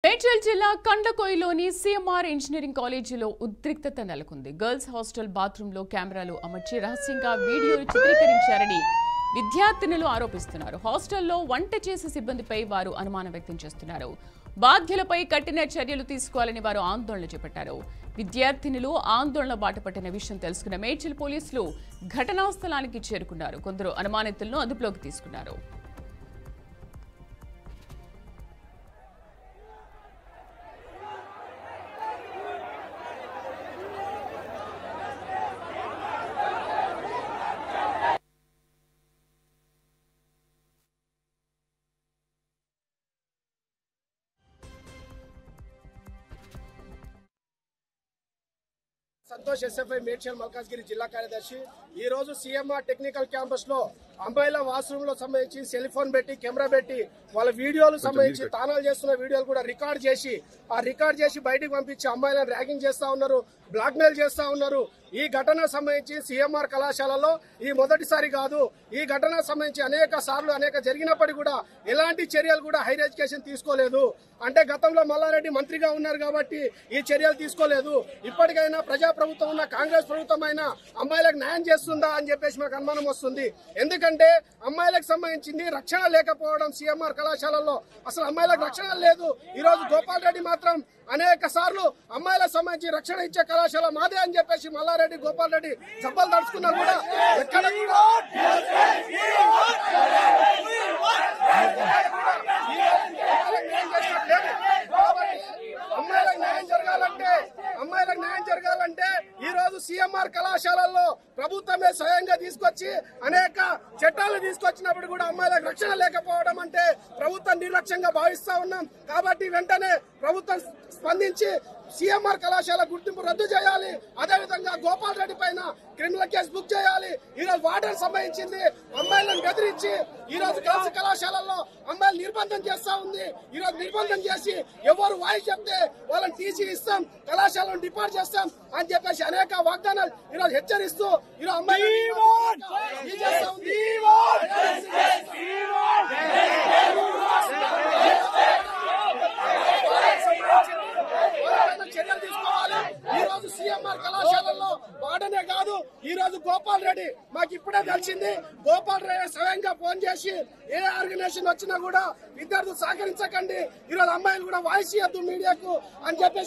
మేడ్చల్ జిల్లా కండకోయిలోని CMR engineering కాలేజీలో ఉద్రిక్తత నెలకొంది. గర్ల్స్ హాస్టల్ బాత్రూంలో కెమెరాలు అమర్చి రహస్యంగా వీడియోలు చిత్రీకరించారని విద్యార్థినులు ఆరోపిస్తున్నారు. హాస్టల్లో వంట చేసే సిబ్బందిపై వారు అనుమానం వ్యక్తం చేస్తున్నారు. బాధ్యులపై కఠిన చర్యలు తీసుకోవాలని వారు ఆందోళన చేపట్టారు. విద్యార్థినులు ఆందోళన బాటపట్టిన విషయం తెలుసుకున్న మేడ్చల్ పోలీసులు ఘటనా స్థలానికి చేరుకున్నారు. కొందరు అనుమానితులను అదుపులోకి తీసుకున్నారు. సంతోష్ ఎస్ఎఫ్ఐ మేడ్చల్ మల్కాజ్గిరి జిల్లా కార్యదర్శి. ఈ రోజు సిఎంఆర్ టెక్నికల్ క్యాంపస్ లో అమ్మాయిల వాష్రూమ్ లో సంబంధించి సెల్ ఫోన్ పెట్టి కెమెరా పెట్టి వాళ్ళ వీడియోలు సంబంధించి తానాలు చేస్తున్న వీడియోలు కూడా రికార్డ్ చేసి బయటకు పంపించి అమ్మాయిలను ర్యాగింగ్ చేస్తా ఉన్నారు, బ్లాక్ మెయిల్ చేస్తా ఉన్నారు. ఈ ఘటన సంబంధించి సిఎంఆర్ కళాశాలలో ఈ మొదటిసారి కాదు. ఈ ఘటన సంబంధించి అనేక జరిగినప్పటికీ కూడా ఎలాంటి చర్యలు కూడా హైర్ ఎడ్యుకేషన్ తీసుకోలేదు. అంటే గతంలో మల్లారెడ్డి మంత్రిగా ఉన్నారు కాబట్టి ఈ చర్యలు తీసుకోలేదు. ఇప్పటికైనా ప్రజాప్రభుత్వం ఉన్న కాంగ్రెస్ ప్రభుత్వం అయినా అమ్మాయిలకు న్యాయం చేస్తుందా అని చెప్పేసి మాకు అనుమానం వస్తుంది. ఎందుకంటే అమ్మాయిలకు సంబంధించింది రక్షణ లేకపోవడం సిఎంఆర్ కళాశాలలో అసలు అమ్మాయిలకు రక్షణ లేదు. ఈ రోజు గోపాల్ రెడ్డి మాత్రం అనేక సార్లు అమ్మాయిలకు సంబంధించి రక్షణ ఇచ్చే కళాశాల మాదే అని చెప్పేసి మల్లారెడ్డి గోపాల్ రెడ్డి జబ్బలు తడుచుకున్నారు కూడా ఎక్కడ అమ్మాయిలకు న్యాయం జరగాలంటే ఈ రోజు సిఎంఆర్ కళాశాలల్లో ప్రభుత్వమే స్వయంగా తీసుకొచ్చి అనేక చట్టాలు తీసుకొచ్చినప్పుడు కూడా అమ్మాయిలకు రక్షణ లేకపోవడం అంటే ప్రభుత్వం నిర్లక్ష్యంగా భావిస్తా ఉన్నాం. కాబట్టి వెంటనే ప్రభుత్వం స్పందించి సిఎంఆర్ కళాశాల గుర్తింపు రద్దు చేయాలి. అదేవిధంగా గోపాల్ రెడ్డి పైన క్రిమినల్ కేసు బుక్ చేయాలి. ఈ రోజు వాటర్ సంబంధించింది అమ్మాయిలను బెదిరించి ఈ రోజు గర్ల్స్ కళాశాలల్లో అమ్మాయిలు నిర్బంధం చేస్తా ఉంది. ఈ రోజు నిర్బంధం చేసి ఎవరు వాయిస్ చెప్తే వాళ్ళని టీసీ ఇస్తాం, కళాశాలను డిపార్ట్ చేస్తాం అని చెప్పేసి అనేక వాగ్దానాలు ఈ రోజు హెచ్చరిస్తూ ఈరోజు అమ్మాయిలు చర్యలు తీసుకోవాలి. ఈ రోజు సిఎంఆర్ కళాశాలలో వాడనే కాదు, ఈ రోజు గోపాల్ రెడ్డి మాకు ఇప్పుడే తెలిసింది. గోపాల్ రెడ్డి స్వయంగా ఫోన్ చేసి ఏ ఆర్గనైజేషన్ వచ్చినా కూడా విద్యార్థులు సహకరించకండి, ఈ రోజు అమ్మాయిలు కూడా వాయిస్ ఇవ్వద్దు మీడియాకు అని చెప్పేసి